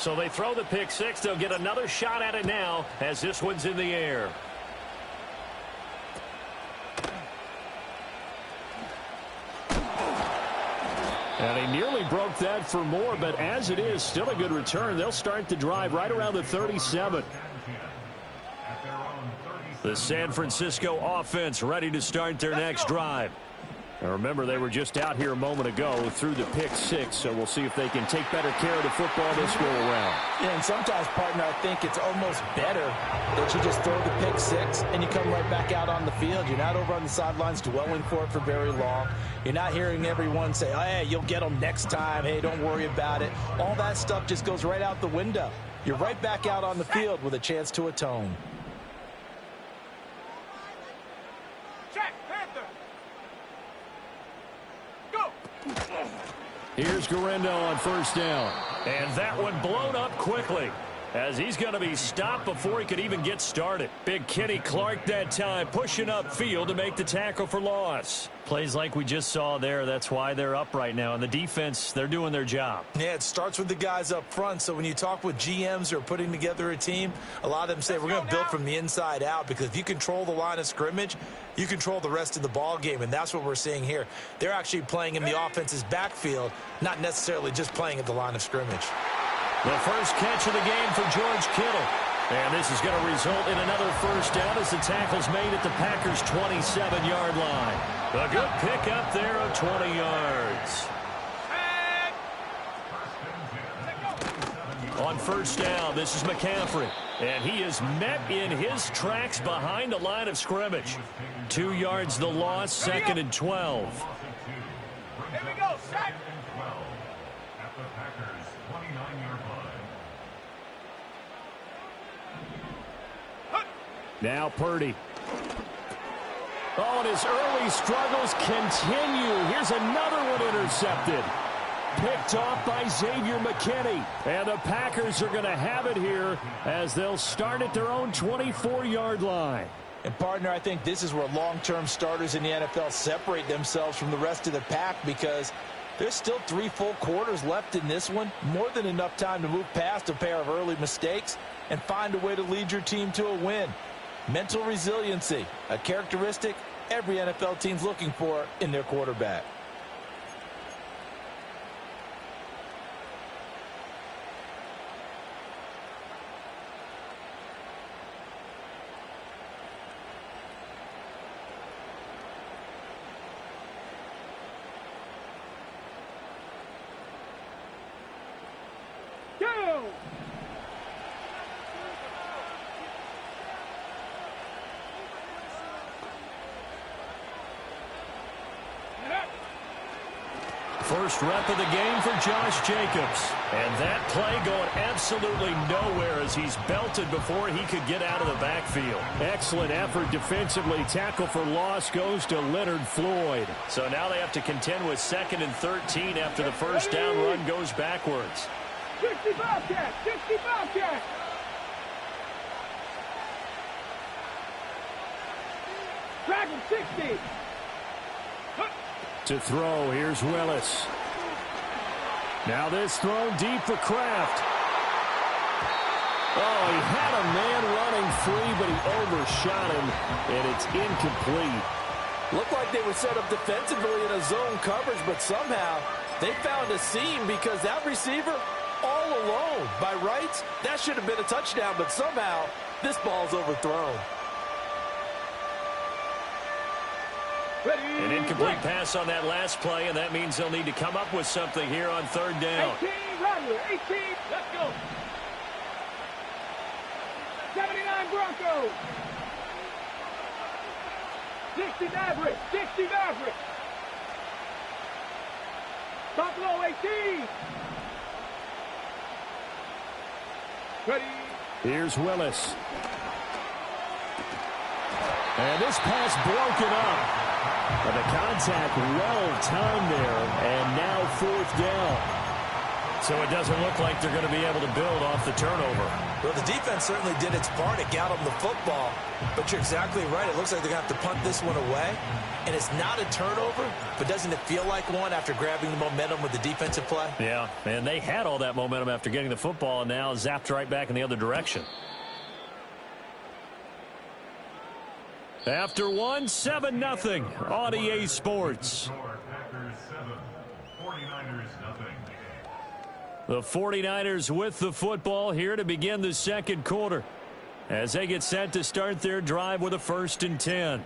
So they throw the pick six. They'll get another shot at it now as this one's in the air. And he nearly broke that for more, but as it is, still a good return. They'll start the drive right around the 37. The San Francisco offense ready to start their next drive. Now remember, they were just out here a moment ago through the pick six, so we'll see if they can take better care of the football this go around. Yeah, and sometimes, partner, I think it's almost better that you just throw the pick six and you come right back out on the field. You're not over on the sidelines dwelling for it for very long. You're not hearing everyone say, oh, hey, you'll get them next time. Hey, don't worry about it. All that stuff just goes right out the window. You're right back out on the field with a chance to atone. Here's Guerrero on first down. And that one blown up quickly as he's going to be stopped before he could even get started. Big Kenny Clark that time pushing up field to make the tackle for loss. Plays like we just saw there. That's why they're up right now. And the defense, they're doing their job. Yeah, it starts with the guys up front. So when you talk with GMs who are putting together a team, a lot of them say we're going to build from the inside out, because if you control the line of scrimmage, you control the rest of the ball game, and that's what we're seeing here. They're actually playing in the offense's backfield, not necessarily just playing at the line of scrimmage. The first catch of the game for George Kittle. And this is going to result in another first down as the tackle's made at the Packers' 27-yard line. A good pickup there of 20 yards. On first down, this is McCaffrey. And he is met in his tracks behind the line of scrimmage. 2 yards the loss, second and 12. Here we go, sack. At the Packers' 29-yard line. Now Purdy. Oh, and his early struggles continue. Here's another one intercepted. Picked off by Xavier McKinney. And the Packers are going to have it here as they'll start at their own 24-yard line. And, partner, I think this is where long-term starters in the NFL separate themselves from the rest of the pack, because there's still 3 full quarters left in this one. More than enough time to move past a pair of early mistakes and find a way to lead your team to a win. Mental resiliency, a characteristic every NFL team's looking for in their quarterback. First rep of the game for Josh Jacobs. And that play going absolutely nowhere as he's belted before he could get out of the backfield. Excellent effort defensively. Tackle for loss goes to Leonard Floyd. So now they have to contend with 2nd and 13 after the first down run goes backwards. 60 Bobcat! 60 Bobcat! Dragon 60! To throw, here's Willis. Now this thrown deep for Kraft. Oh, he had a man running free, but he overshot him, and it's incomplete. Looked like they were set up defensively in a zone coverage, but somehow they found a seam because that receiver all alone. By rights, that should have been a touchdown, but somehow this ball's overthrown. An incomplete pass on that last play, and that means they'll need to come up with something here on third down. 18, Rattler, 18, let's go. 79 Broncos. 60 Maverick, 60 Maverick. Buffalo 18. Ready. Here's Willis. And this pass broken up. But the contact well-timed there, and now 4th down. So it doesn't look like they're going to be able to build off the turnover. Well, the defense certainly did its part. It got them the football. But you're exactly right. It looks like they're going to have to punt this one away. And it's not a turnover, but doesn't it feel like one after grabbing the momentum with the defensive play? Yeah, and they had all that momentum after getting the football, and now zapped right back in the other direction. After one, 7-0 on EA Sports. Packers 7, 49ers nothing. The 49ers with the football here to begin the second quarter as they get set to start their drive with a 1st and 10.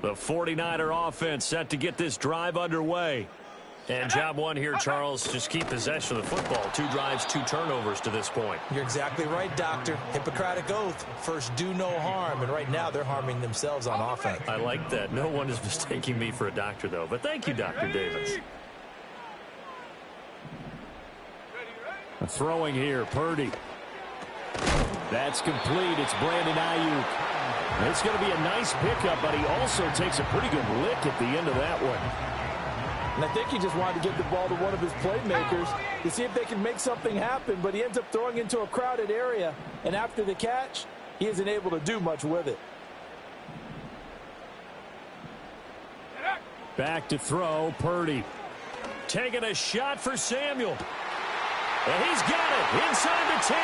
The 49er offense set to get this drive underway. And job one here, Charles, just keep possession of the football. 2 drives, 2 turnovers to this point. You're exactly right, Doctor. Hippocratic oath. First, do no harm. And right now, they're harming themselves on offense. I like that. No one is mistaking me for a doctor, though. But thank you, Dr. Davis. Throwing here, Purdy. That's complete. It's Brandon Ayuk. It's going to be a nice pickup, but he also takes a pretty good lick at the end of that one. And I think he just wanted to get the ball to one of his playmakers to see if they can make something happen, but he ends up throwing into a crowded area, and after the catch, he isn't able to do much with it. Back to throw, Purdy. Taking a shot for Samuel. And he's got it inside the 10.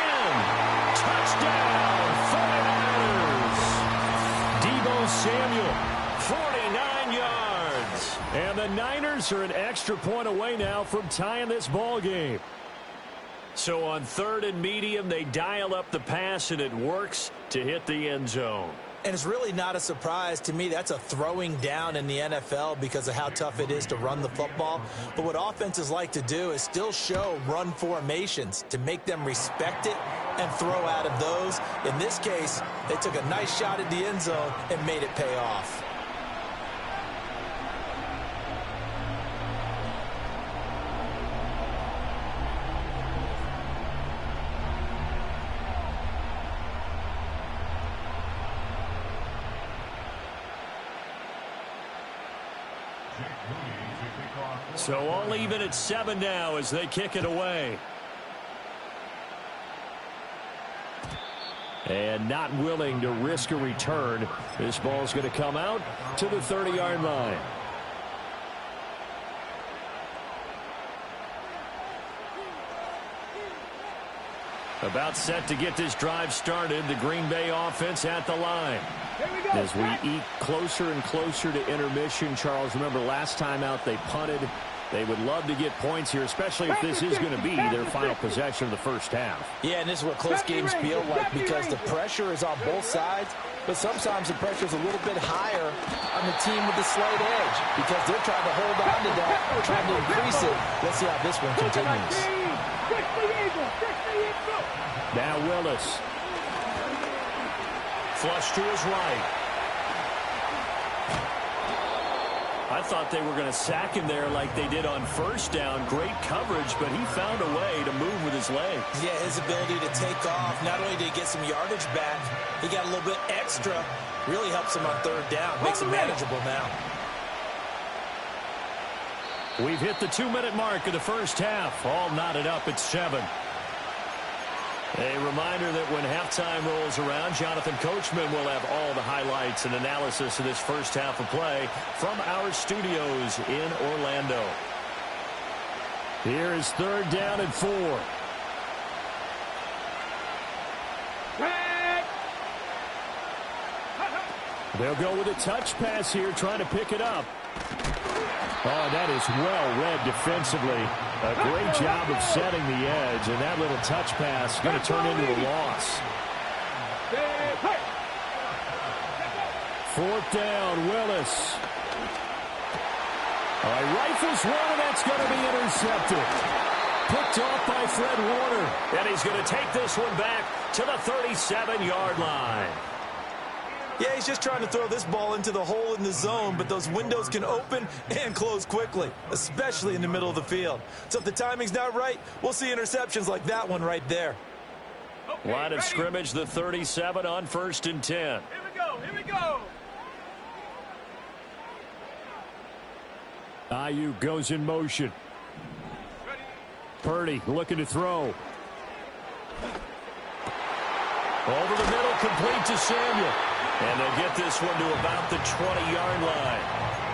Touchdown, 49ers. Deebo Samuel, 49 yards. And the Niners are an extra point away now from tying this ball game. So on 3rd and medium, they dial up the pass, and it works to hit the end zone. And it's really not a surprise to me. That's a throwing down in the NFL because of how tough it is to run the football. But what offenses like to do is still show run formations to make them respect it and throw out of those. In this case, they took a nice shot at the end zone and made it pay off. So all even at 7 now as they kick it away. And not willing to risk a return. This ball's going to come out to the 30-yard line. About set to get this drive started. The Green Bay offense at the line. As we eat closer and closer to intermission, Charles, remember last time out they punted. They would love to get points here, especially if this is going to be their final possession of the first half. Yeah, and this is what close games feel like because the pressure is on both sides, but sometimes the pressure is a little bit higher on the team with the slight edge because they're trying to hold on to that, trying to increase it. Let's see how this one continues. Now Willis. Flush to his right. I thought they were going to sack him there like they did on 1st down. Great coverage, but he found a way to move with his legs. Yeah, his ability to take off. Not only did he get some yardage back, he got a little bit extra. Really helps him on 3rd down. Makes it manageable now. We've hit the 2-minute mark of the first half. All knotted up at 7. A reminder that when halftime rolls around, Jonathan Coachman will have all the highlights and analysis of this first half of play from our studios in Orlando. Here is 3rd down and 4. They'll go with a touch pass here, trying to pick it up. Oh, that is well read defensively. A great job of setting the edge, and that little touch pass is going to turn into a loss. 4th down, Willis. All right, rifles one, and that's going to be intercepted. Picked off by Fred Warner, and he's going to take this one back to the 37-yard line. Yeah, he's just trying to throw this ball into the hole in the zone, but those windows can open and close quickly, especially in the middle of the field. So if the timing's not right, we'll see interceptions like that one right there. Okay, line of scrimmage, the 37 on 1st and 10. Here we go, here we go. Ayuk goes in motion. Purdy looking to throw. Over the middle, complete to Samuel. And they'll get this one to about the 20-yard line.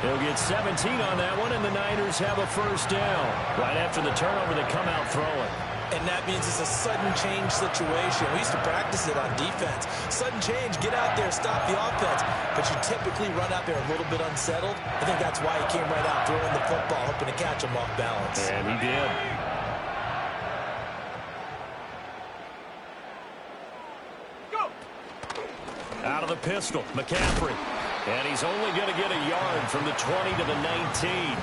They'll get 17 on that one, and the Niners have a first down. Right after the turnover, they come out throwing. And that means it's a sudden change situation. We used to practice it on defense. Sudden change, get out there, stop the offense. But you typically run out there a little bit unsettled. I think that's why he came right out throwing the football, hoping to catch him off balance. And he did. Out of the pistol, McCaffrey. And he's only going to get a yard from the 20 to the 19.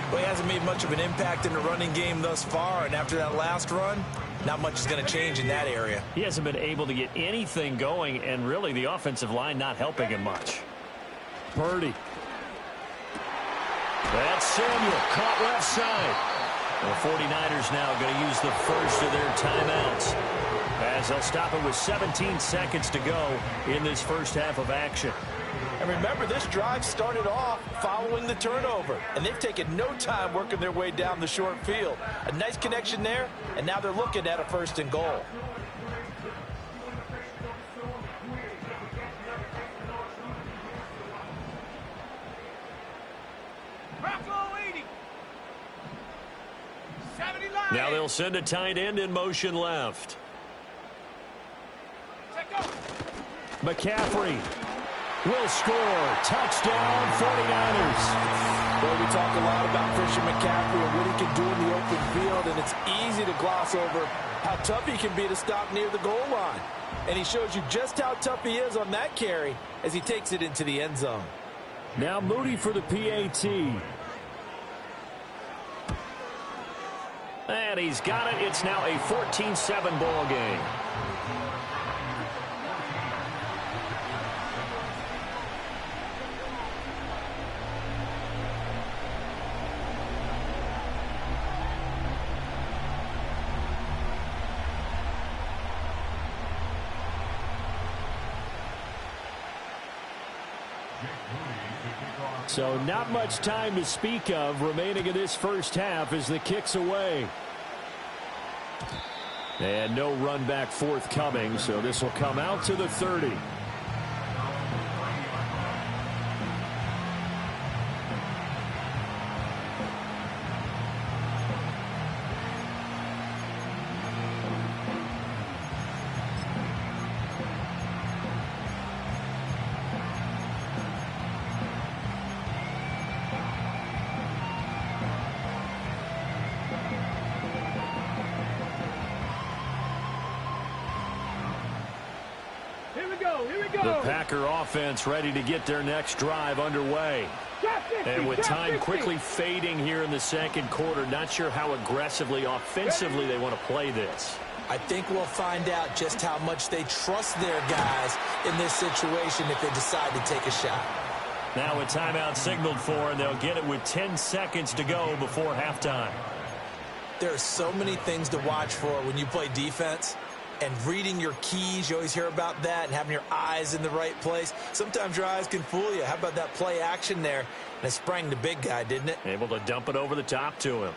Well, he hasn't made much of an impact in the running game thus far, and after that last run, not much is going to change in that area. He hasn't been able to get anything going, and really the offensive line not helping him much. Purdy. That's Samuel, caught left side. The 49ers now going to use the first of their timeouts, as they'll stop it with 17 seconds to go in this first half of action. And remember, this drive started off following the turnover, and they've taken no time working their way down the short field. A nice connection there, and now they're looking at a first and goal. Now they'll send a tight end in motion left. McCaffrey will score. Touchdown, 49ers. Well, we talk a lot about Christian McCaffrey and what he can do in the open field, and it's easy to gloss over how tough he can be to stop near the goal line. And he shows you just how tough he is on that carry as he takes it into the end zone. Now Moody for the PAT. And he's got it. It's now a 14-7 ball game. So not much time to speak of remaining in this first half as the kick's away. And no run back forthcoming, so this will come out to the 30. The Packer offense ready to get their next drive underway. And with time quickly fading here in the second quarter, not sure how aggressively, offensively they want to play this. I think we'll find out just how much they trust their guys in this situation if they decide to take a shot. Now a timeout signaled for, and they'll get it with 10 seconds to go before halftime. There are so many things to watch for when you play defense. And reading your keys, you always hear about that, and having your eyes in the right place. Sometimes your eyes can fool you. How about that play action there? And it sprang the big guy, didn't it? Able to dump it over the top to him.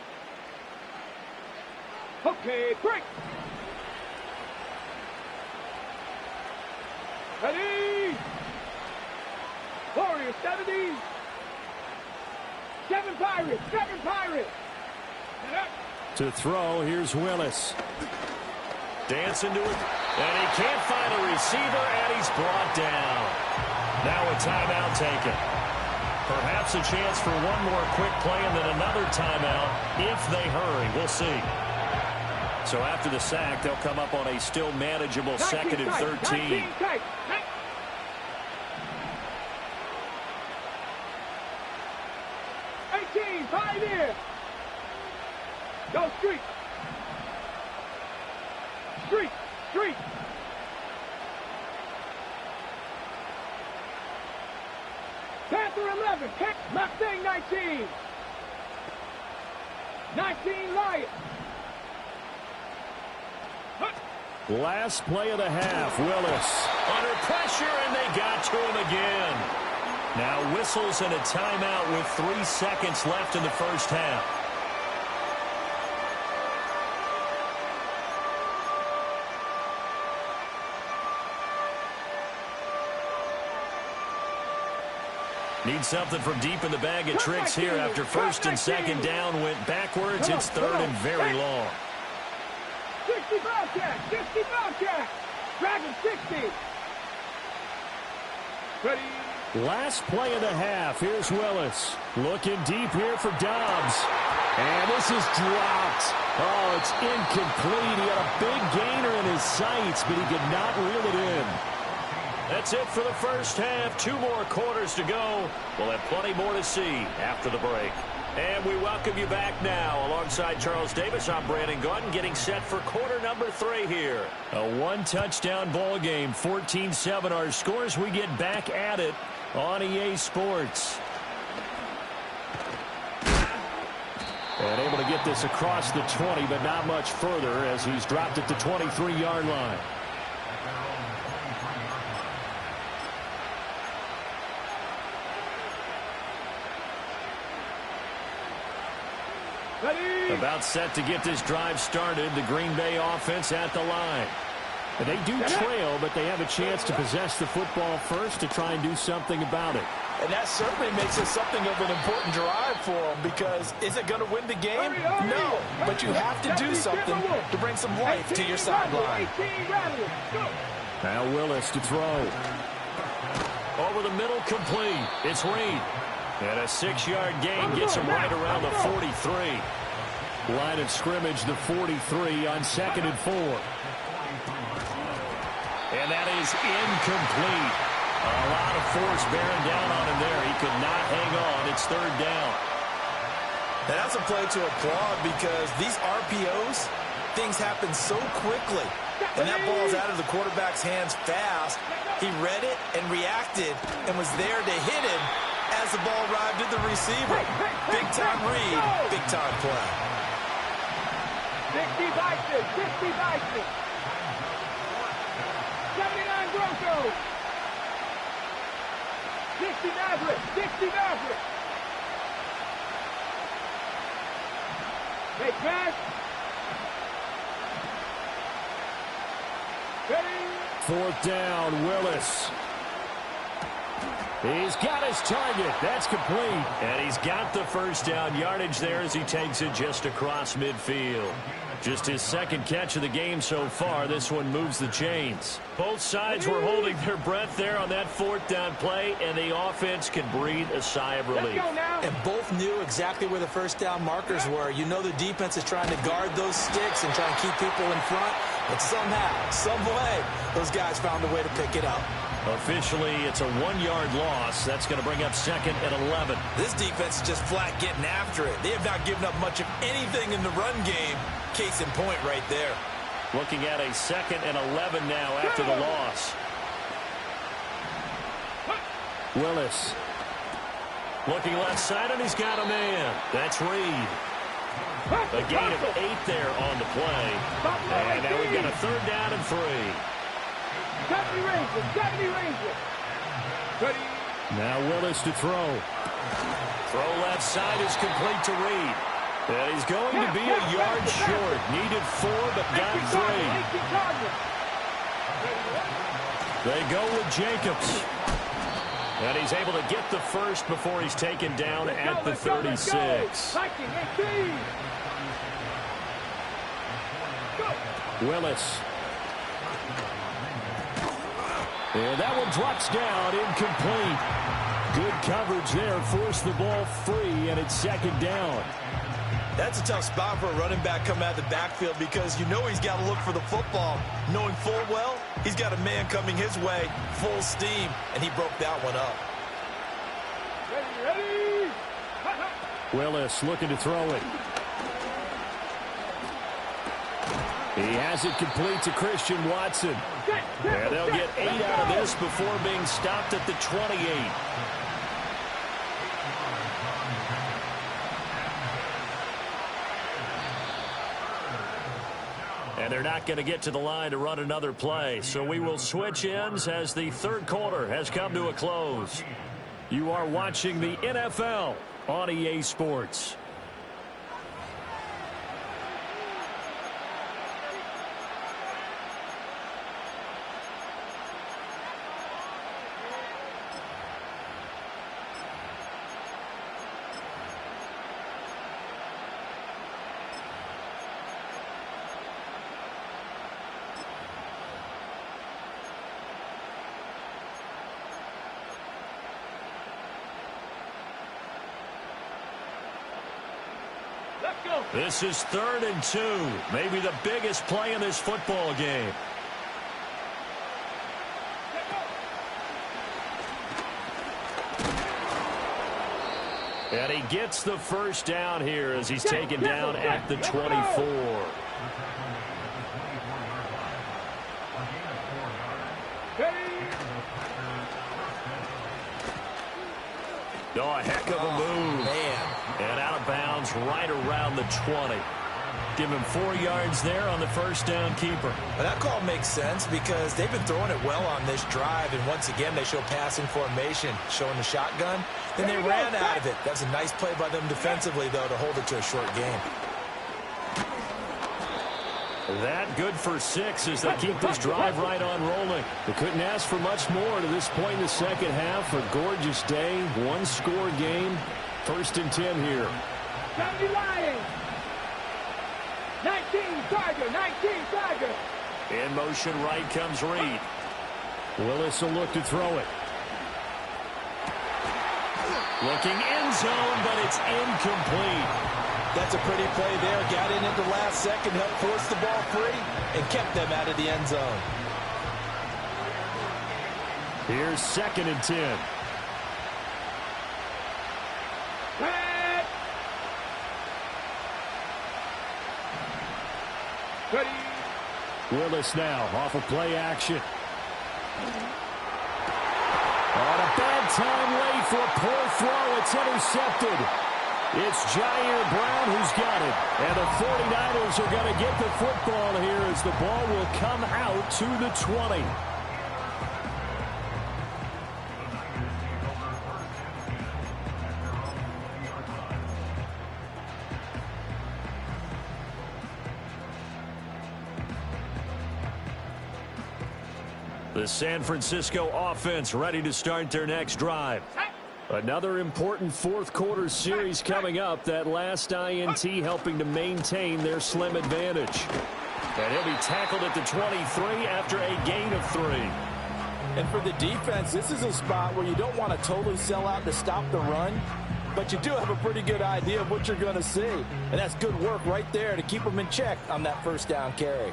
Okay, break. Ready. Warriors, 70. 7 Pirates, 7 Pirates. To throw, here's Willis. Dancing to it, and he can't find a receiver, and he's brought down. Now a timeout taken. Perhaps a chance for one more quick play and then another timeout if they hurry. We'll see. So after the sack, they'll come up on a still manageable 2nd and 13. 18, Pioneer. Go street. Street, street. Panther 11, Mustang 19. 19 Lions. Last play of the half, Willis. Under pressure, and they got to him again. Now whistles and a timeout with 3 seconds left in the first half. Need something from deep in the bag of tricks here after first and second down went backwards. It's third and very long. 60 Bobcat, 60 Bobcat. Dragon 60. Ready. Last play of the half. Here's Willis. Looking deep here for Dobbs. And this is dropped. Oh, it's incomplete. He had a big gainer in his sights, but he could not reel it in. That's it for the first half. 2 more quarters to go. We'll have plenty more to see after the break. And we welcome you back now. Alongside Charles Davis, I'm Brandon Gaunt, getting set for quarter number 3 here. A 1-touchdown ball game, 14-7 our scores. We get back at it on EA Sports. And able to get this across the 20, but not much further as he's dropped at the 23-yard line. Ready. About set to get this drive started. The Green Bay offense at the line. And they do trail, but they have a chance to possess the football first to try and do something about it. And that certainly makes it something of an important drive for them, because is it going to win the game? No, but you have to do something to bring some life to your sideline. Now Willis to throw. Over the middle, complete. It's Reed. And a 6-yard gain gets him right around the 43. Line of scrimmage, the 43 on 2nd and 4. And that is incomplete. A lot of force bearing down on him there. He could not hang on. It's 3rd down. And that's a play to applaud, because these RPOs, things happen so quickly. And that ball's out of the quarterback's hands fast. He read it and reacted and was there to hit him as the ball arrived at the receiver. Big-time read, big-time play. 60 Vikings, 60 Vikings. 79 Broncos. 60 Maverick, 60 Maverick. Hey, pass. Ready. 4th down, Willis. He's got his target. That's complete. And he's got the first down yardage there as he takes it just across midfield. Just his 2nd catch of the game so far. This one moves the chains. Both sides were holding their breath there on that 4th down play, and the offense can breathe a sigh of relief. And both knew exactly where the first down markers were. You know the defense is trying to guard those sticks and try and keep people in front, but somehow, some way, those guys found a way to pick it up. Officially, it's a 1-yard loss. That's going to bring up 2nd and 11. This defense is just flat getting after it. They have not given up much of anything in the run game. Case in point right there. Looking at a 2nd and 11 now after the loss. Willis. Looking left side, and he's got a man. That's Reed. A gain of 8 there on the play. And now we've got a 3rd down and 3. 70 Rangers, 70 Rangers. Ready. Now Willis to throw. Throw left side is complete to Reed. And he's going to be a yard short. Needed 4, but got 3. They go with Jacobs. And he's able to get the first before he's taken down at the 36. Willis. And that one drops down, incomplete. Good coverage there, forced the ball free, and it's 2nd down. That's a tough spot for a running back coming out of the backfield, because you know he's got to look for the football, knowing full well he's got a man coming his way, full steam, and he broke that one up. Ready, ready. Willis looking to throw it. He has it complete to Christian Watson. And they'll get 8 out of this before being stopped at the 28. And they're not going to get to the line to run another play. So we will switch ends as the 3rd quarter has come to a close. You are watching the NFL on EA Sports. Let's go. This is 3rd and 2. Maybe the biggest play in this football game. And he gets the first down here as he's taken down at the 24. Oh, a heck of a move. Man. And out of bounds right around the 20. Give him 4 yards there on the first down keeper. Well, that call makes sense because they've been throwing it well on this drive, and once again they show passing formation, showing the shotgun. Then they ran out of it. That's a nice play by them defensively, though, to hold it to a short game. That good for 6 as they keep this drive right on rolling. They couldn't ask for much more to this point in the second half. A gorgeous day, 1-score game. 1st and 10 here. 70 Lions. 19 Tiger, 19 Tiger. In motion right comes Reed. Willis will look to throw it. Looking end zone, but it's incomplete. That's a pretty play there. Got in at the last second, helped force the ball free, and kept them out of the end zone. Here's 2nd and 10. Ready. Willis now off of play action. On a bad time late for a poor throw. It's intercepted. It's Jair Brown who's got it. And the 49ers are going to get the football here as the ball will come out to the 20. The San Francisco offense ready to start their next drive. Another important 4th quarter series coming up. That last INT helping to maintain their slim advantage. And he'll be tackled at the 23 after a gain of 3. And for the defense, this is a spot where you don't want to totally sell out to stop the run, but you do have a pretty good idea of what you're going to see. And that's good work right there to keep them in check on that first down carry.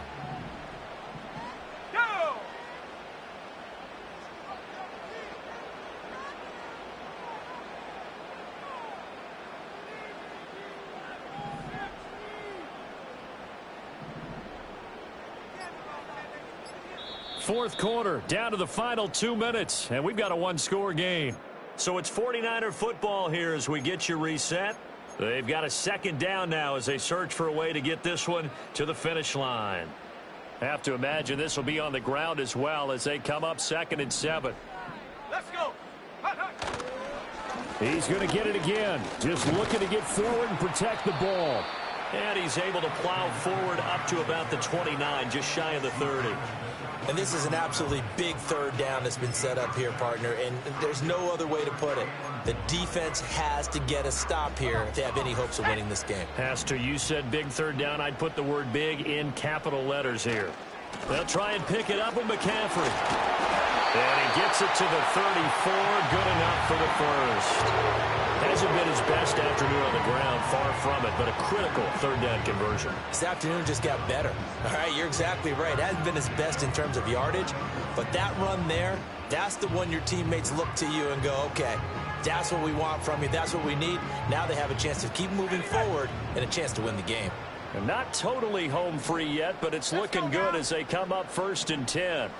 Fourth quarter, down to the final 2 minutes, and we've got a 1-score game. So it's 49er football here as we get you reset. They've got a 2nd down now as they search for a way to get this one to the finish line. Have to imagine this will be on the ground as well as they come up 2nd and 7. Let's go. He's going to get it again. Just looking to get forward and protect the ball. And he's able to plow forward up to about the 29, just shy of the 30. And this is an absolutely big 3rd down that's been set up here, partner, and there's no other way to put it. The defense has to get a stop here if they have any hopes of winning this game. Has to. You said big 3rd down. I'd put the word big in capital letters here. They'll try and pick it up with McCaffrey. And he gets it to the 34. Good enough for the first. Hasn't been his best afternoon on the ground, far from it, but a critical 3rd down conversion. This afternoon just got better. All right, you're exactly right. It hasn't been his best in terms of yardage, but that run there, that's the one your teammates look to you and go, okay, that's what we want from you. That's what we need. Now they have a chance to keep moving forward and a chance to win the game. And not totally home free yet, but it's looking good as they come up 1st and 10.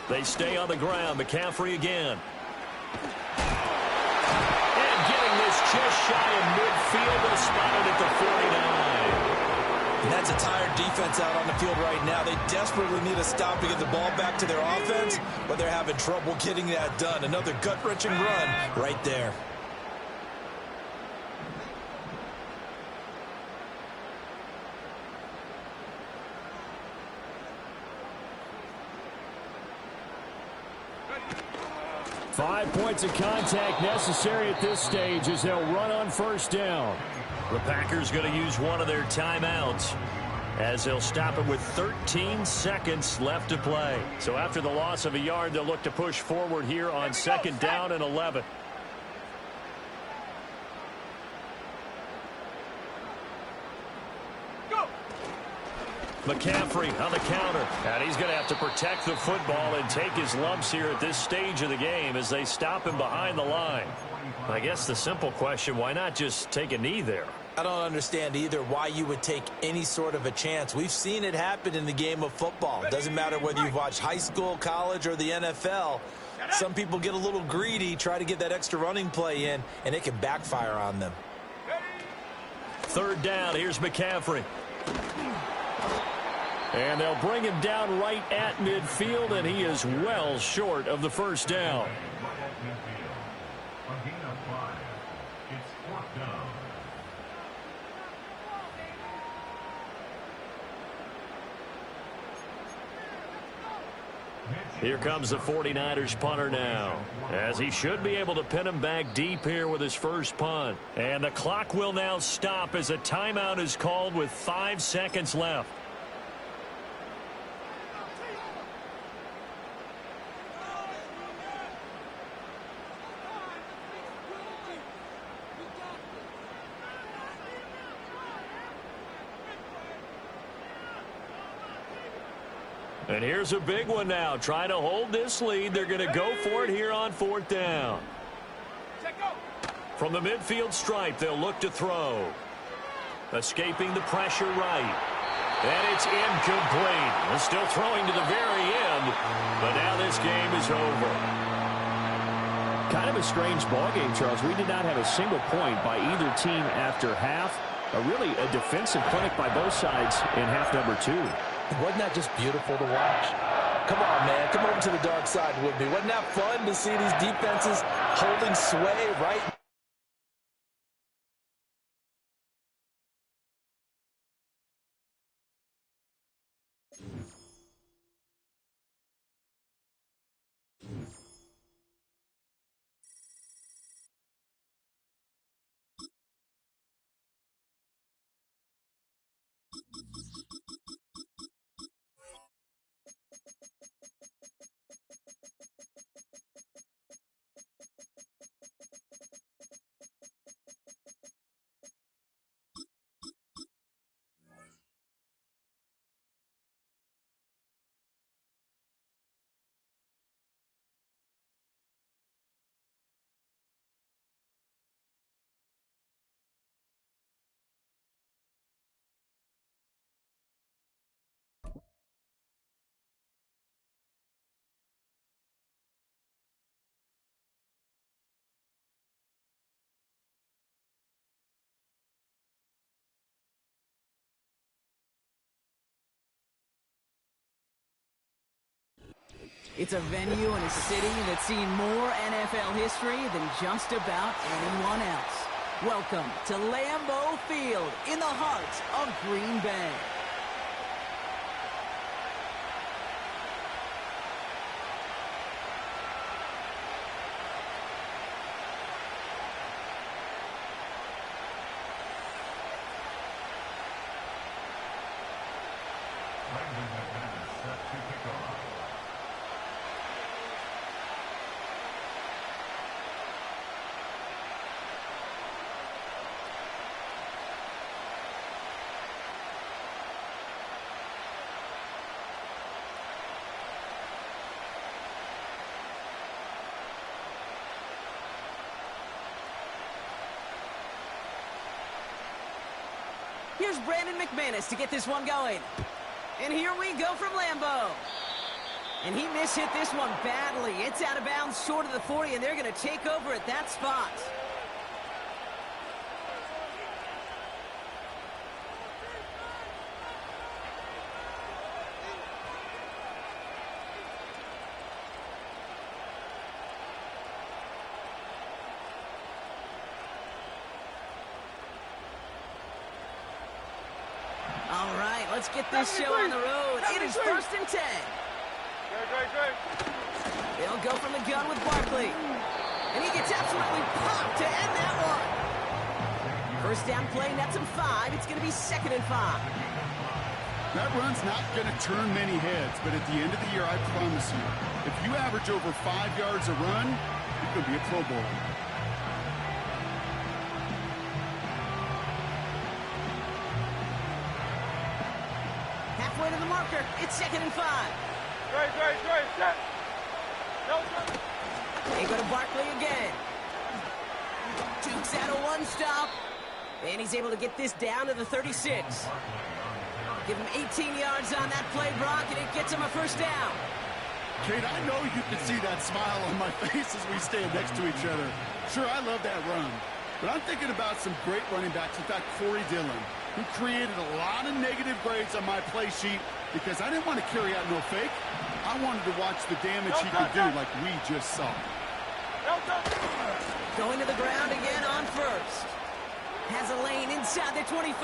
They stay on the ground. McCaffrey again. And getting this just shy of midfield. They'll spot it at the 49. And that's a tired defense out on the field right now. They desperately need a stop to get the ball back to their offense, but they're having trouble getting that done. Another gut-wrenching run right there. Five points of contact necessary at this stage as they'll run on 1st down. The Packers going to use one of their timeouts as they'll stop it with 13 seconds left to play. So after the loss of a yard, they'll look to push forward here on 2nd down and 11. McCaffrey on the counter. And he's going to have to protect the football and take his lumps here at this stage of the game as they stop him behind the line. I guess the simple question, why not just take a knee there? I don't understand either why you would take any sort of a chance. We've seen it happen in the game of football. It doesn't matter whether you've watched high school, college, or the NFL. Some people get a little greedy, try to get that extra running play in, and it can backfire on them. Third down, here's McCaffrey. And they'll bring him down right at midfield, and he is well short of the first down. Here comes the 49ers punter now, as he should be able to pin him back deep here with his first punt. And the clock will now stop as a timeout is called with 5 seconds left. And here's a big one now. Trying to hold this lead. They're going to go for it here on fourth down. From the midfield stripe, they'll look to throw. Escaping the pressure right. And it's incomplete. They're still throwing to the very end. But now this game is over. Kind of a strange ball game, Charles. We did not have a single point by either team after half. Really a defensive clinic by both sides in half number 2. Wasn't that just beautiful to watch? Come on, man. Come over to the dark side with me. Wasn't that fun to see these defenses holding sway right? It's a venue and a city that's seen more NFL history than just about anyone else. Welcome to Lambeau Field in the heart of Green Bay. Here's Brandon McManus to get this one going. And here we go from Lambeau. And he mishit this one badly. It's out of bounds short of the 40, and they're going to take over at that spot. All right, let's get this show on the road. It is 1st and 10. They'll go from the gun with Barkley. And he gets absolutely popped to end that one. First down play, nets him 5. It's going to be 2nd and 5. That run's not going to turn many heads, but at the end of the year, I promise you, if you average over 5 yards a run, you're going to be a Pro Bowler. halfway to the marker. It's 2nd and 5. Straight, set. No, They go to Barkley again. Dukes out a one stop. And he's able to get this down to the 36. Give him 18 yards on that play, Brock, and it gets him a first down. Kate, I know you can see that smile on my face as we stand next to each other. Sure, I love that run. But I'm thinking about some great running backs. In fact, Corey Dillon, who created a lot of negative grades on my play sheet because I didn't want to carry out no fake. I wanted to watch the damage he could do like we just saw. Going to the ground again on first. Has a lane inside the 25.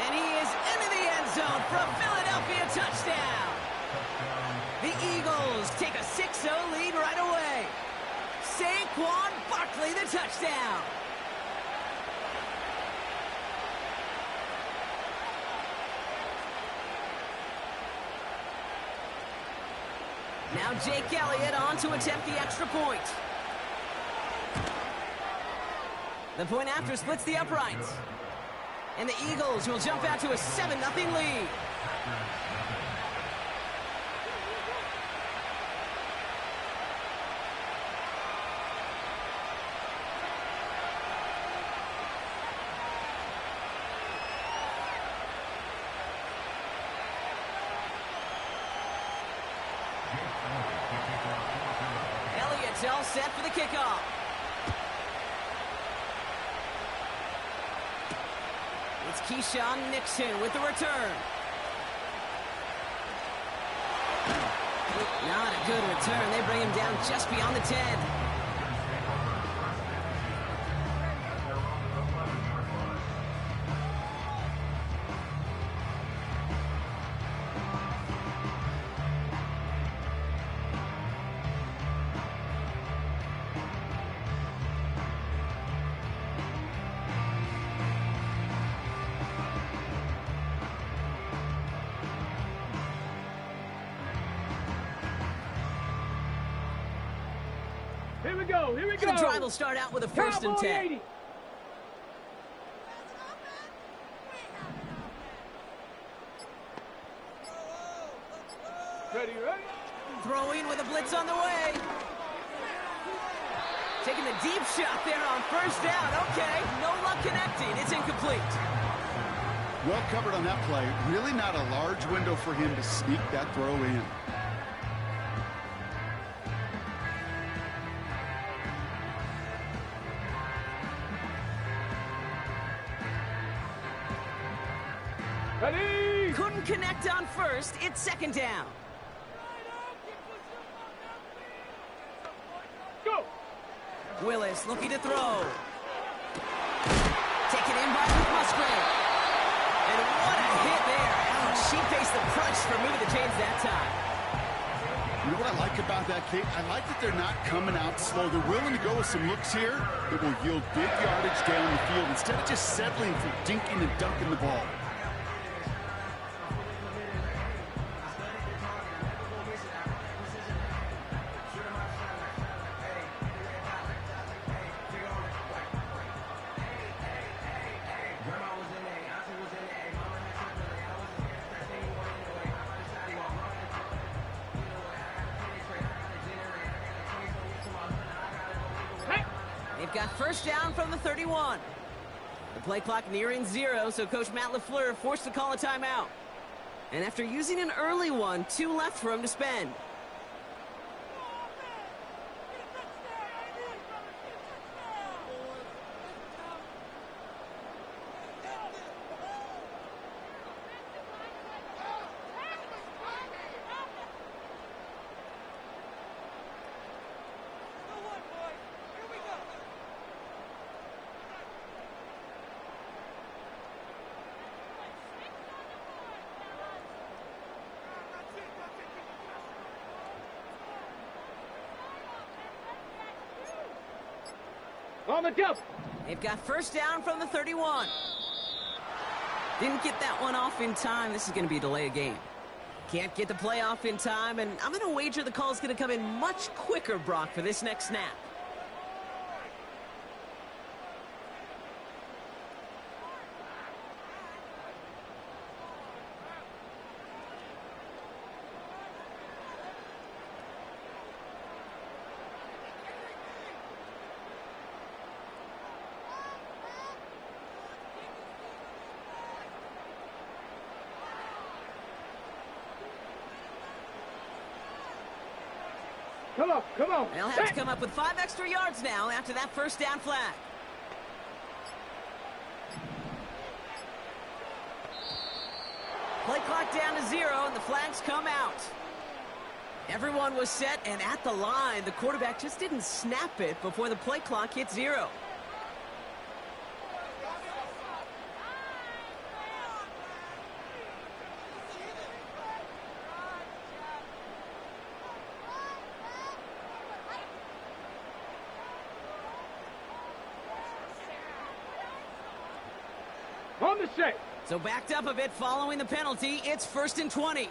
And he is into the end zone for a Philadelphia touchdown. The Eagles take a 6-0 lead right away. Saquon Barkley, the touchdown. Now Jake Elliott on to attempt the extra point. The point after splits the uprights. And the Eagles will jump out to a 7-0 lead. Elliott's all set for the kickoff. It's Keyshawn Nixon with the return. Not a good return. They bring him down just beyond the 10. Here we go. The drive will start out with a 1st and 10. 80. Ready? Throwing with a blitz on the way. Taking the deep shot there on 1st down. Okay, no luck connecting. It's incomplete. Well covered on that play. Really not a large window for him to sneak that throw in. Ready? Couldn't connect on 1st. It's 2nd down. Go. Willis looking to throw. Taken in by Musgrave. And what a hit there. Ouch, she faced the crunch for moving the chains that time. You know what I like about that, Kate? I like that they're not coming out slow. They're willing to go with some looks here that will yield big yardage down the field instead of just settling for dinking and dunking the ball. They've got 1st down from the 31. The play clock nearing 0, so Coach Matt LaFleur forced to call a timeout. And after using an early one, 2 left for him to spend. On the jump. They've got 1st down from the 31. Didn't get that one off in time. This is going to be a delay of game. Can't get the play off in time, and I'm going to wager the call's going to come in much quicker, Brock, for this next snap. Come on, come on. They'll have to come up with 5 extra yards now after that first down flag. Play clock down to 0, and the flags come out. Everyone was set and at the line. The quarterback just didn't snap it before the play clock hit 0. On the shape. So backed up a bit following the penalty. It's 1st and 20.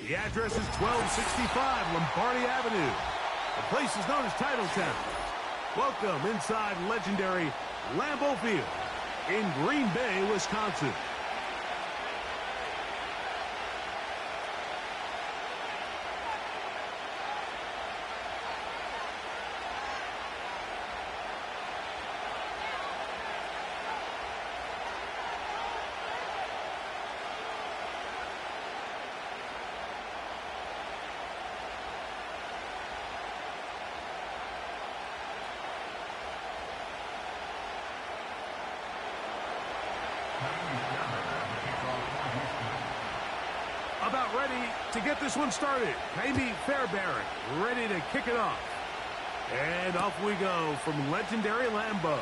The address is 1265 Lombardi Avenue. The place is known as Titletown. Welcome inside legendary Lambeau Field in Green Bay, Wisconsin. About ready to get this one started. Amy Fairbairn ready to kick it off. And off we go from legendary Lambeau.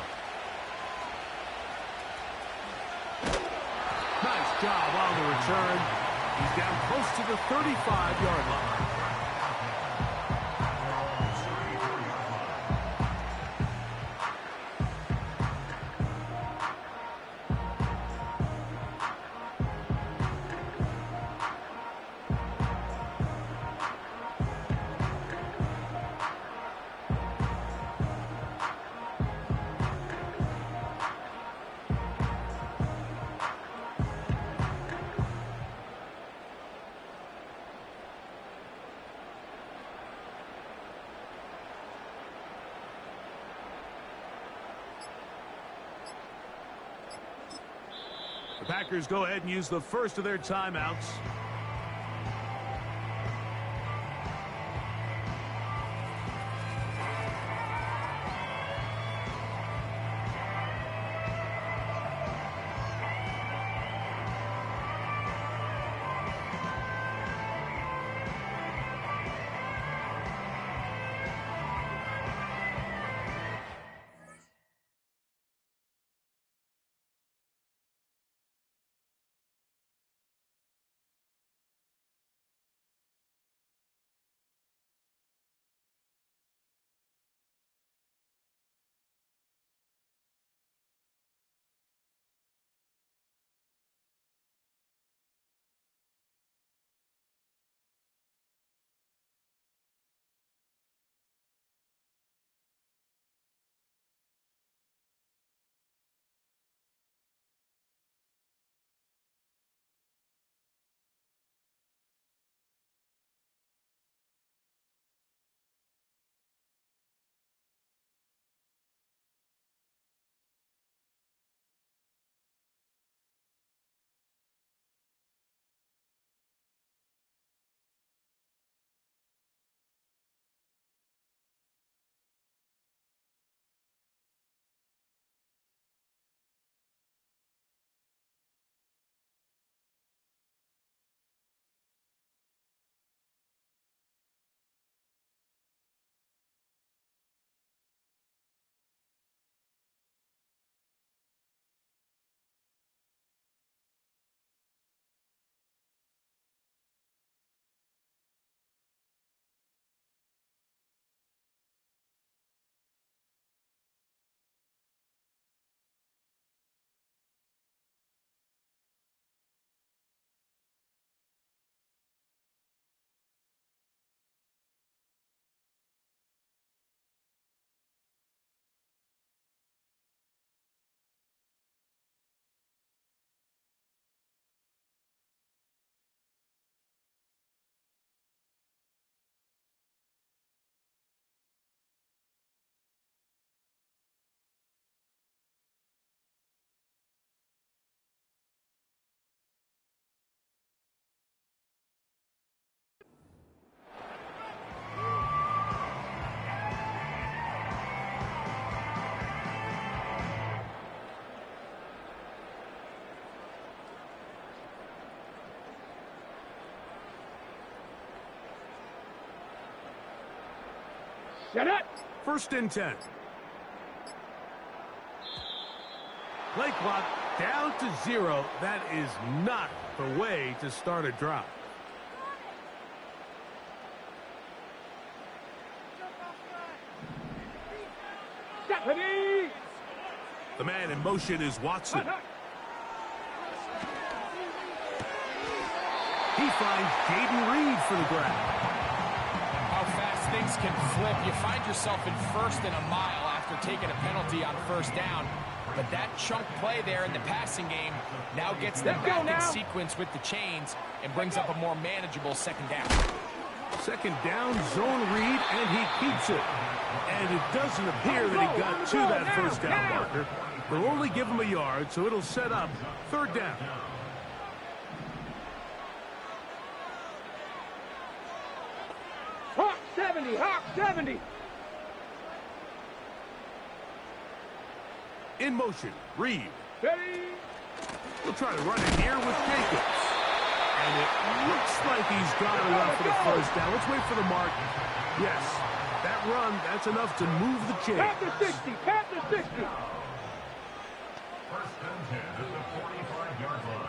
Nice job on the return. He's down close to the 35-yard line. The Packers go ahead and use the first of their timeouts. Shut up. 1st and 10. Play clock down to 0. That is not the way to start a drive. Ready. The man in motion is Watson. He finds Jaden Reed for the grab. How fast things can flip. You find yourself in 1st and a mile after taking a penalty on 1st down. But that chunk play there in the passing game now gets them back in sequence with the chains and brings up a more manageable 2nd down. 2nd down, zone read, and he keeps it. And it doesn't appear that he got to that 1st down marker. They'll only give him a yard, so it'll set up 3rd down. Hawk 70, Hawk 70. In motion, Reed. Ready. We'll try to run it here with Jacobs. And it looks like he's got enough for the 1st down. Let's wait for the mark. Yes, that run, that's enough to move the chains. Pat the 60, pat the 60. 1st and 10 at the 45-yard line.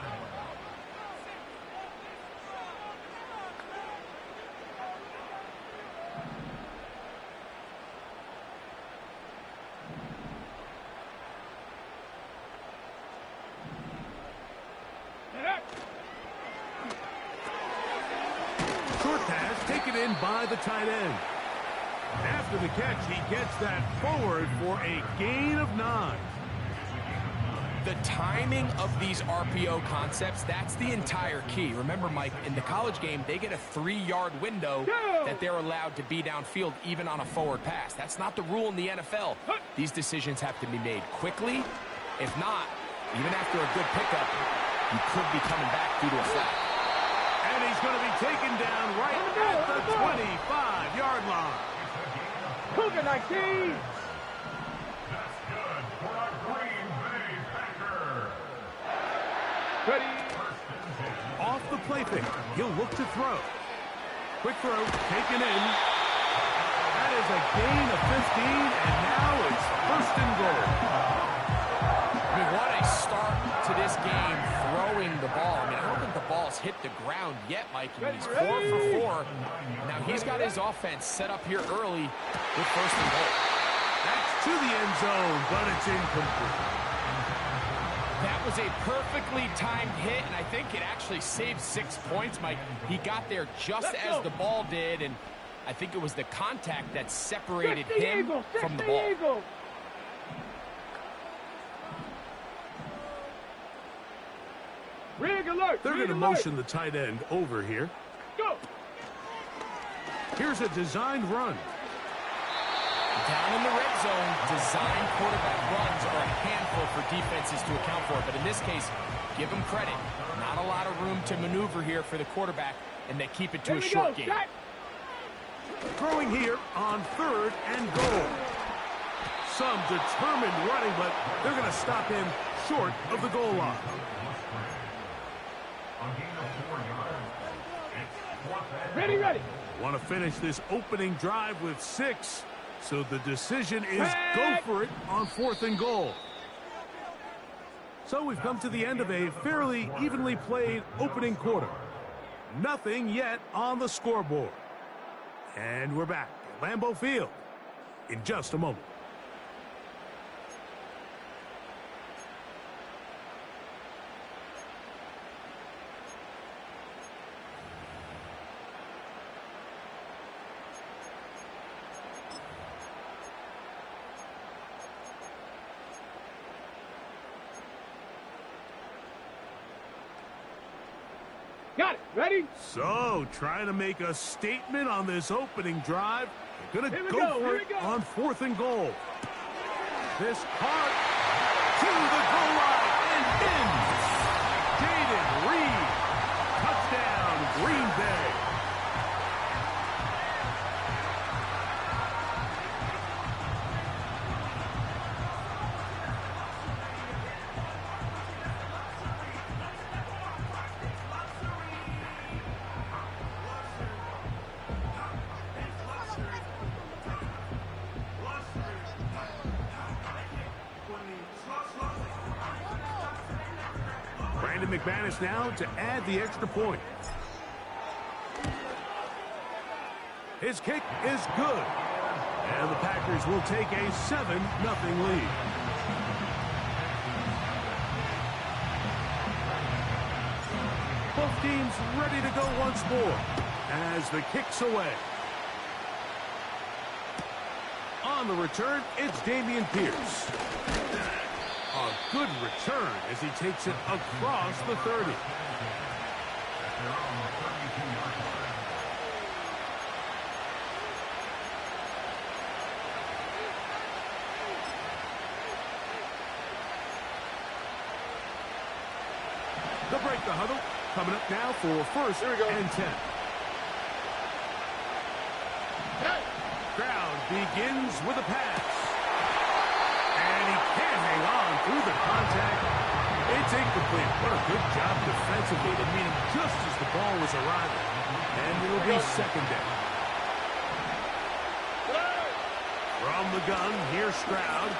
Short pass taken in by the tight end. After the catch, he gets that forward for a gain of 9. The timing of these RPO concepts, that's the entire key. Remember, Mike, in the college game, they get a 3-yard window that they're allowed to be downfield even on a forward pass. That's not the rule in the NFL. These decisions have to be made quickly. If not, even after a good pickup, you could be coming back due to a flag. And he's going to be taken down right at the 25-yard line. Cougar 19. That's good for a Green Bay Packer. Ready. Off the play fake, he'll look to throw. Quick throw, taken in. That is a gain of 15, and now it's 1st and goal. I mean, what a start to this game throwing the ball. I mean, I don't think the ball's hit the ground yet, Mike. I mean, he's 4 for 4. Now he's got his offense set up here early with 1st and goal. That's to the end zone, but it's incomplete. That was a perfectly timed hit, and I think it actually saved 6 points, Mike. He got there just as the ball did, and I think it was the contact that separated him from the ball. Eagle. Rig alert. They're going to motion the tight end over here. Go. Here's a designed run. Down in the red zone, designed quarterback runs are a handful for defenses to account for. But in this case, give them credit. Not a lot of room to maneuver here for the quarterback, and they keep it to a short game. Throwing here on 3rd and goal. Some determined running, but they're going to stop him short of the goal line. Ready, ready. Want to finish this opening drive with 6. So the decision is go for it on 4th and goal. So we've come to the end of a fairly evenly played opening quarter. Nothing yet on the scoreboard. And we're back at Lambeau Field in just a moment. Got it. Ready? So, trying to make a statement on this opening drive. They're going to go for it on 4th and goal. This part to the goal line and in. Jaden Reed. Touchdown, Green Bay. Brandon McManus now to add the extra point. His kick is good. And the Packers will take a 7-0 lead. Both teams ready to go once more as the kick's away. On the return, it's Dameon Pierce. A good return as he takes it across the 30. They'll break the huddle. Coming up now for first and 10. Crowd begins with a pass. And he can't hang on through the contact. It's incomplete. What a good job defensively to meet him just as the ball was arriving. And it'll be second down. From the gun, here's Stroud.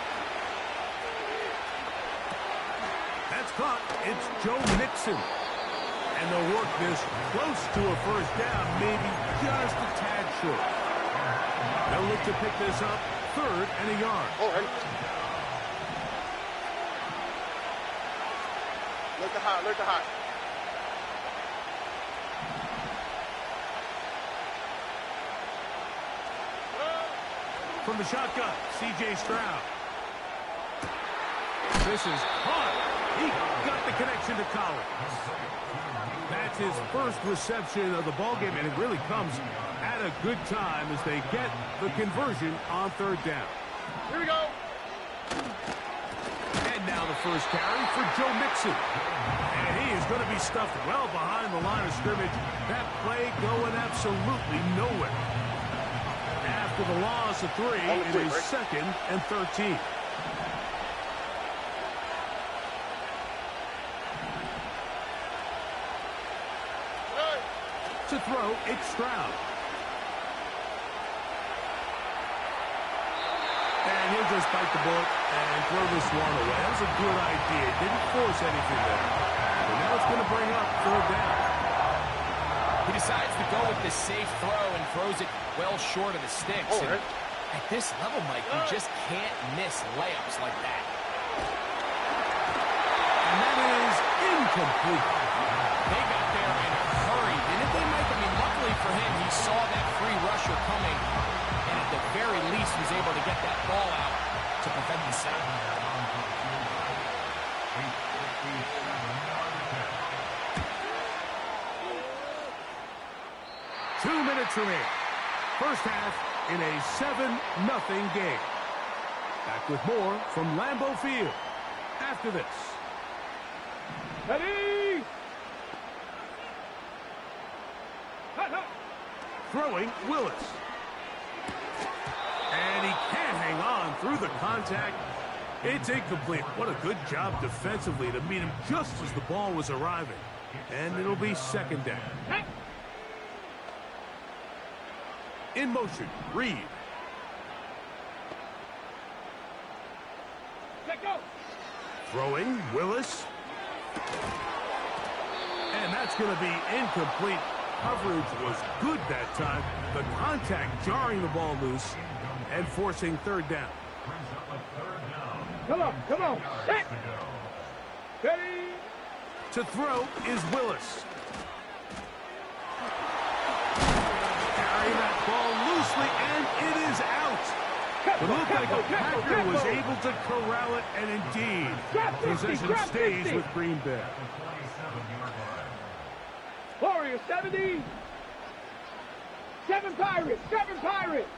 That's caught. It's Joe Mixon. And they'll work this close to a first down, maybe just a tad short. They'll look to pick this up, 3rd and a yard. All right. Look to high, look to high. From the shotgun, C.J. Stroud. This is caught. He got the connection to Collins. That's his first reception of the ballgame, and it really comes at a good time as they get the conversion on 3rd down. Here we go. And now the first carry for Joe Mixon. And he is going to be stuffed well behind the line of scrimmage. That play going absolutely nowhere. After the loss of 3, it is 2nd and 13. To throw, it's Stroud. And he'll just bite the bullet and throw this one away. That was a good idea. Didn't force anything there. But now it's going to bring up 3rd down. He decides to go with this safe throw and throws it well short of the sticks. And at this level, Mike, you just can't miss layups like that. And that is incomplete. They got there in a hurry, didn't they, Mike? I mean, luckily for him, he saw that free rusher coming, and at the very least was able to get that ball out to prevent the sack. 2 minutes remaining. First half in a 7-0 game. Back with more from Lambeau Field after this. Ready? Throwing, Willis. And he can't hang on through the contact. It's incomplete. What a good job defensively to meet him just as the ball was arriving. And it'll be 2nd down. In motion, Reed. Let go. Throwing, Willis. And that's going to be incomplete. Coverage was good that time. The contact jarring the ball loose and forcing 3rd down. Come on, come on. Set. Ready? To throw is Willis. Carrying that ball loosely, and it is out. It looked like a Packer was able to corral it, and indeed, possession stays with Green Bay. Warriors 70. 7 Pirates. 7 Pirates.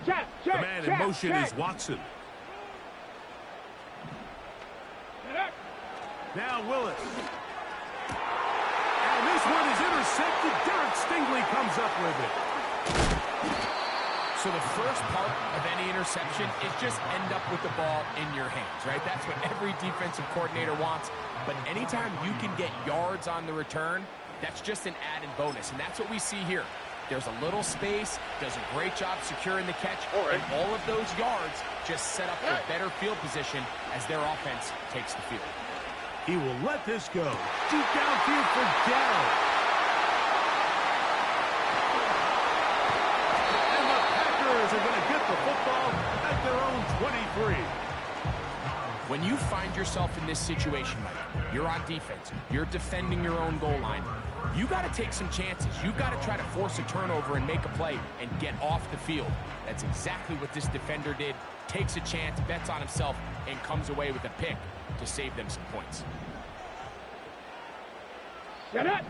Check, check, The man in motion is Watson. Now Willis. And this one is intercepted. Derek Stingley comes up with it. So the first part of any interception is just end up with the ball in your hands, right? That's what every defensive coordinator wants. But anytime you can get yards on the return, that's just an added bonus. And that's what we see here. There's a little space, does a great job securing the catch, and all of those yards just set up for better field position as their offense takes the field. He will let this go. Deep downfield for Dell. And the Packers are going to get the football at their own 23. When you find yourself in this situation, Mike, you're on defense, you're defending your own goal line, you got to take some chances. You got to try to force a turnover and make a play and get off the field. That's exactly what this defender did. Takes a chance, bets on himself, and comes away with a pick to save them some points. Get it!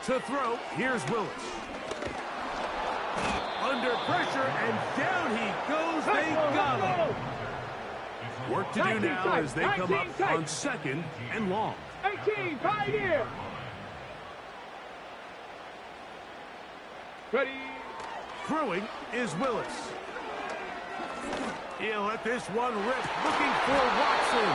To throw, here's Willis. Under pressure, and down he goes. They got him. Work to do now as they come up on 2nd and long. 18, Pioneer! Ready? Throwing is Willis. He'll let this one rip, looking for Watson.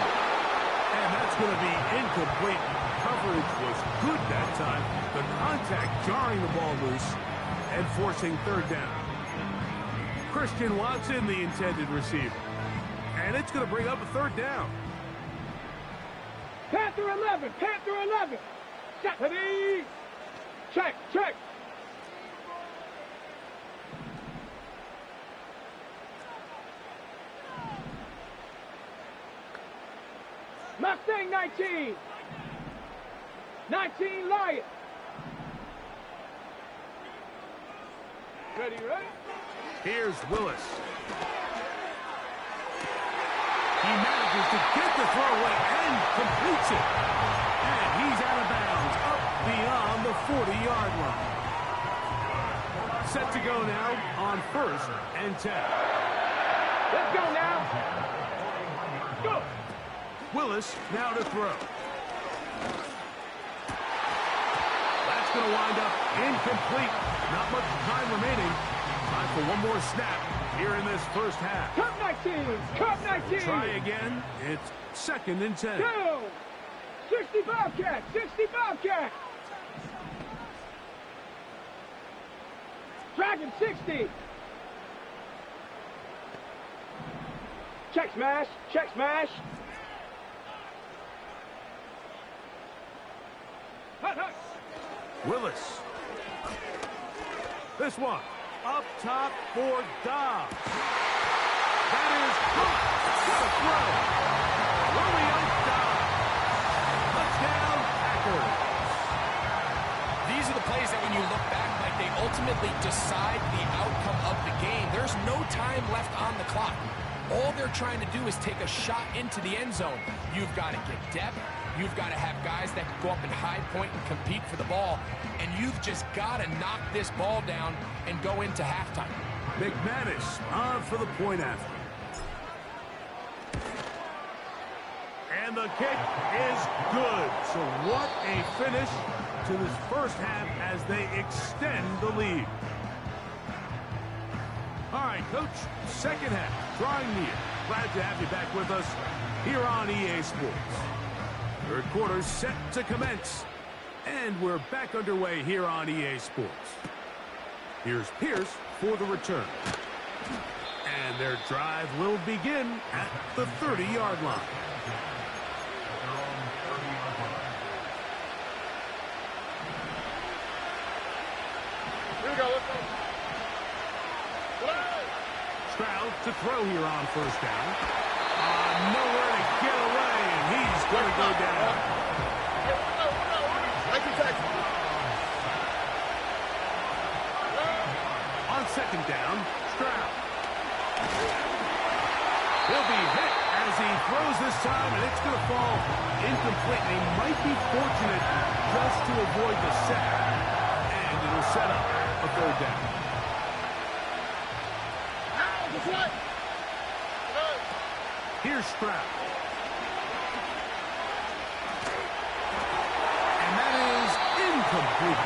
And that's going to be incomplete. Coverage was good that time. The contact jarring the ball loose and forcing 3rd down. Christian Watson, the intended receiver. And it's going to bring up a 3rd down. Panther 11, Panther 11. Ready? Check, check. Mustang 19. 19 Lion. Ready, ready? Here's Willis. He manages to get the throw away and completes it. And he's out of bounds, up beyond the 40-yard line. Set to go now on 1st and 10. Let's go now. Go. Willis now to throw. That's going to wind up incomplete. Not much time remaining. Time for one more snap here in this first half. Cup 19! Cup 19! Try again. It's 2nd and 10. 60 Bobcat! 60 Bobcat! Dragon 60! Check smash! Check smash! Hut, hut. Willis. This one. Up top for Dobbs. That is caught. What a throw. Romeo Dobbs. Touchdown, Packers. These are the plays that when you look back, like they ultimately decide the outcome of the game. There's no time left on the clock. All they're trying to do is take a shot into the end zone. You've got to get depth. You've got to have guys that can go up and high point and compete for the ball. And you've just got to knock this ball down and go into halftime. McManus on for the point after. And the kick is good. So what a finish to this first half as they extend the lead. All right, Coach, 2nd half, drawing near. Glad to have you back with us here on EA Sports. 3rd quarter set to commence. And we're back underway here on EA Sports. Here's Pierce for the return. And their drive will begin at the 30-yard line. Here we go, let's go. Stroud to throw here on 1st down. Nowhere to get away, and he's going to go down. On 2nd down, Stroud. He'll be hit as he throws this time, and it's going to fall incomplete. They might be fortunate just to avoid the sack, and it'll set up a 3rd down. Here's Stroud. And that is incomplete.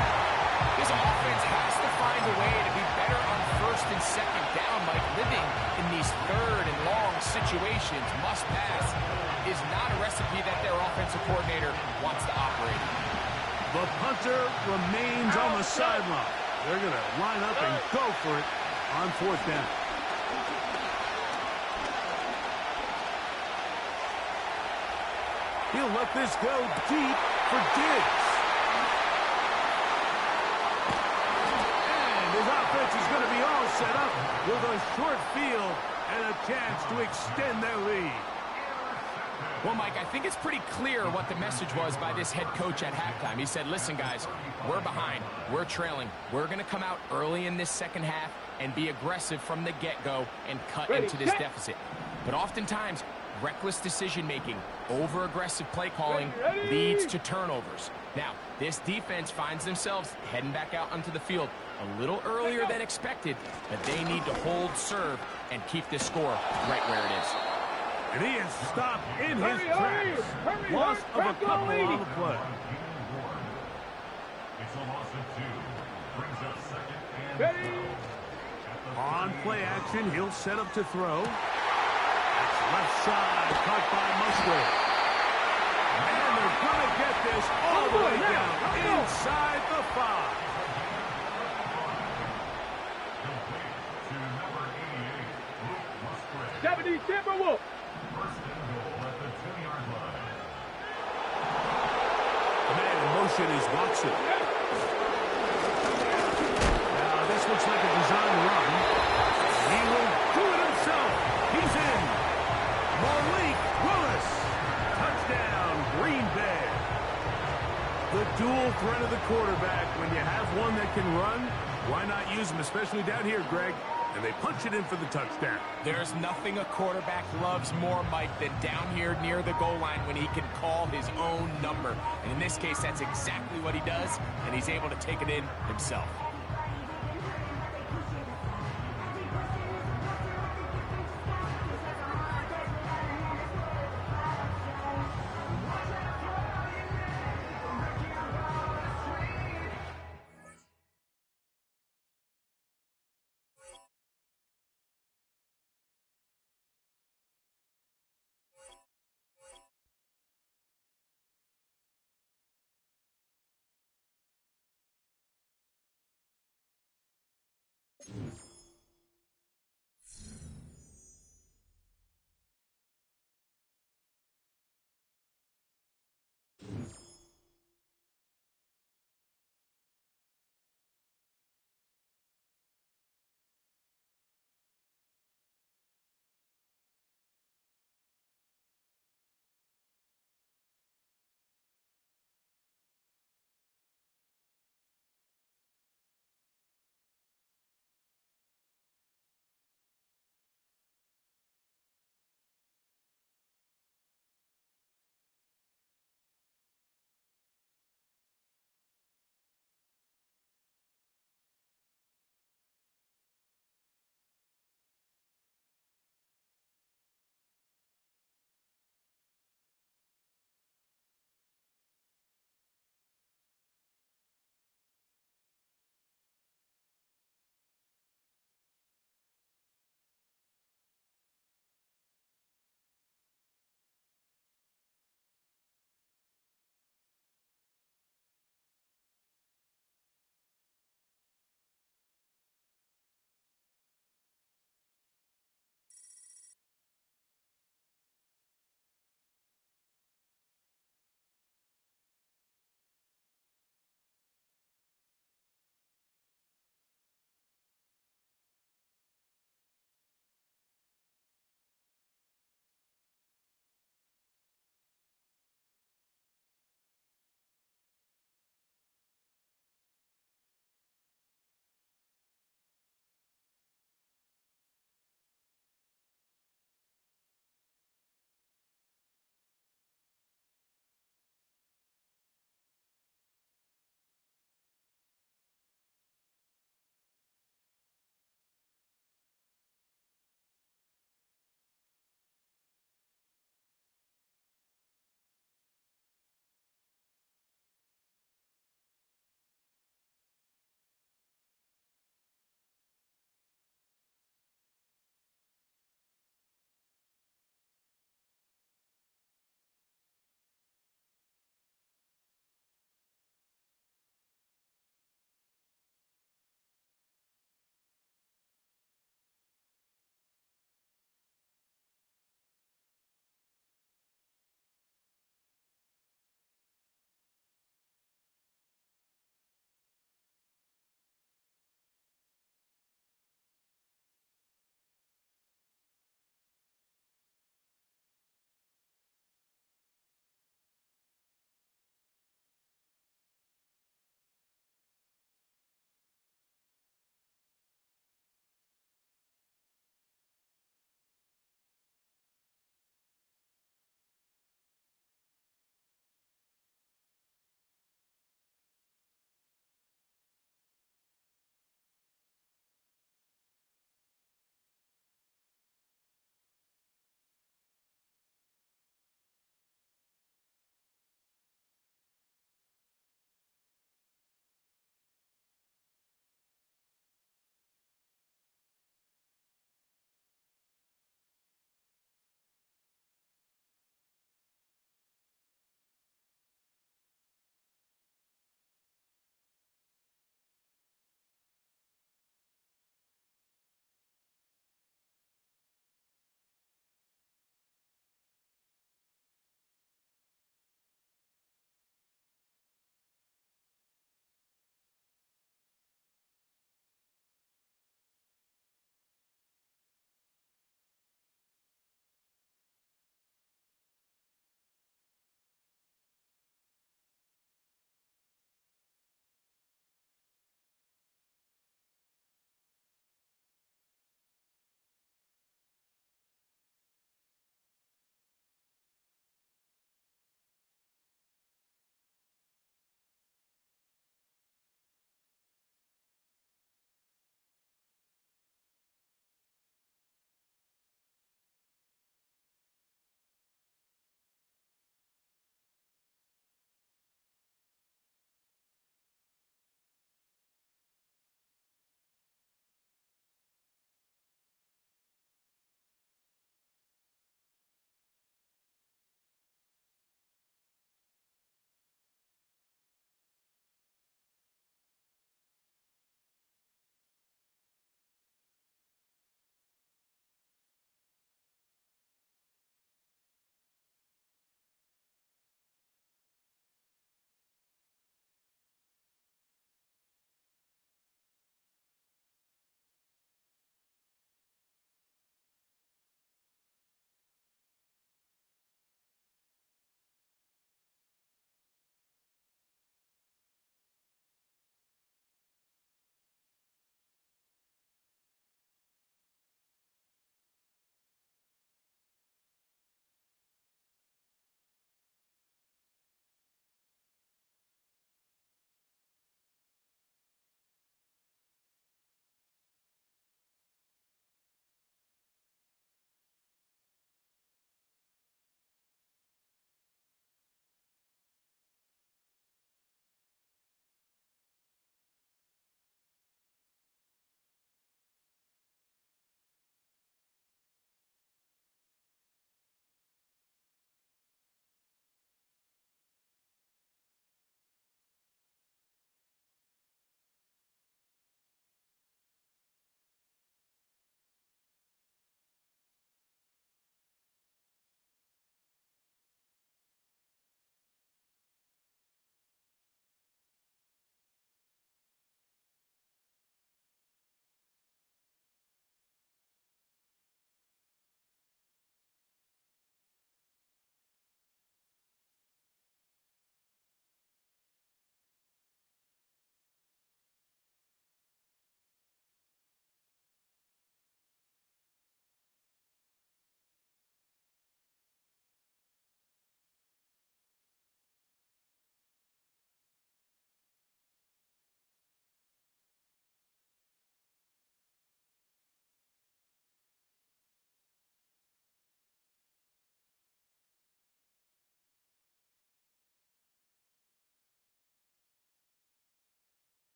His offense has to find a way to be better on 1st and 2nd down, like living in these 3rd and long situations. Must pass is not a recipe that their offensive coordinator wants to operate. The punter remains on the sideline. They're going to line up and go for it on 4th down. He'll let this go deep for Diggs. And his offense is going to be all set up with a short field and a chance to extend their lead. Well, Mike, I think it's pretty clear what the message was by this head coach at halftime. He said, listen, guys, we're behind. We're trailing. We're going to come out early in this second half and be aggressive from the get-go and cut into this deficit. But oftentimes, reckless decision-making, over-aggressive play calling leads to turnovers. Now, this defense finds themselves heading back out onto the field a little earlier than expected, but they need to hold serve and keep this score right where it is. And he is stopped in his tracks. Loss of a couple on the play. It's a loss of 2. Brings up 2nd and goal. On play action, he'll set up to throw. That's left side, caught by Musgrave. And they're going to get this all the way down inside the 5. Complete to number 88, Luke Musgrave. 70 Timberwolves. First and goal at the 2-yard line. The man in motion is Watson. Now this looks like a design run. He will do it himself. He's in. Malik Willis. Touchdown, Green Bay. The dual threat of the quarterback. When you have one that can run, why not use him, especially down here, Greg? And they punch it in for the touchdown. There's nothing a quarterback loves more, Mike, than down here near the goal line when he can call his own number. And in this case, that's exactly what he does, and he's able to take it in himself.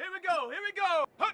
Here we go. Here we go. Hut.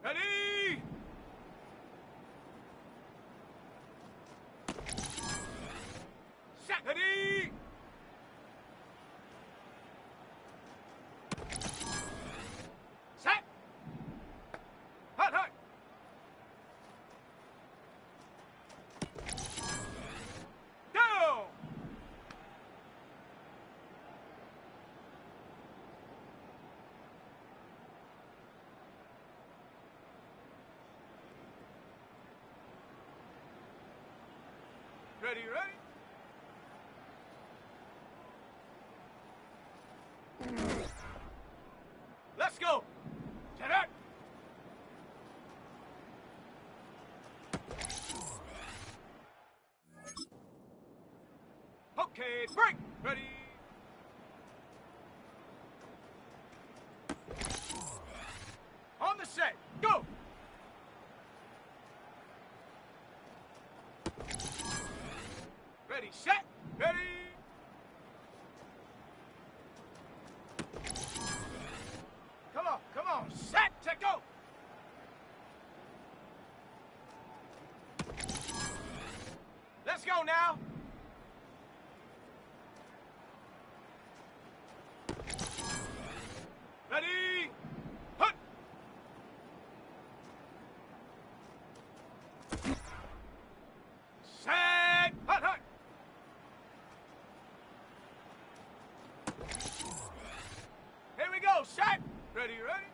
Ready! Set! Ready! Set! Hut, hut! Down! Ready, ready? Let's go! Set up! Okay, break! Ready? On the set, go! Ready, set, ready! Come on, set, set, go! Let's go now! Ready? Hut! Set! Hut, hut! Here we go, set! Ready, ready?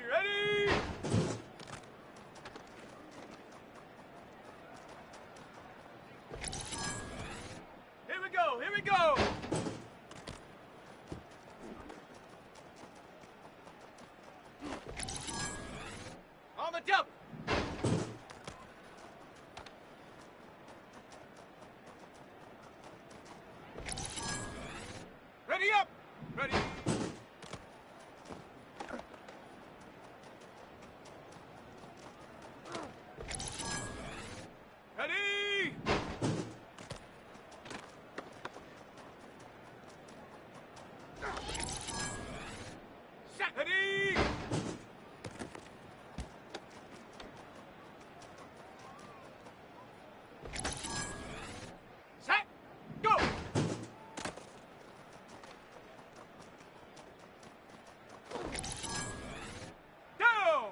Ready! Here we go, here we go! On the double! Ready up! Ready! Ready! Set! Ready! Set! Go! Down!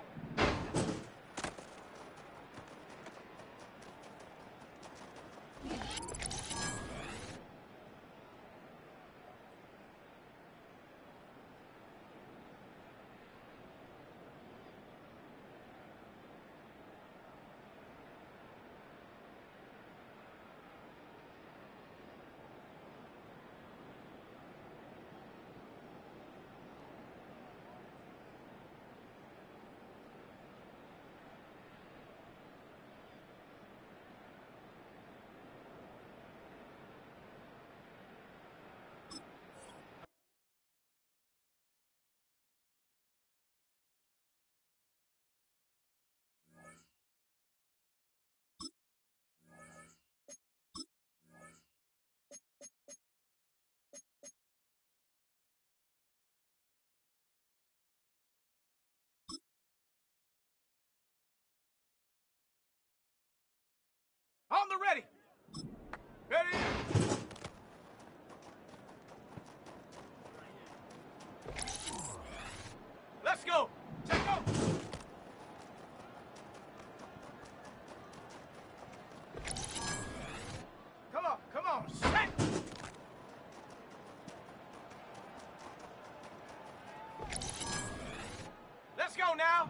On the ready! Ready! Let's go! Check go! Come on, set! Let's go now!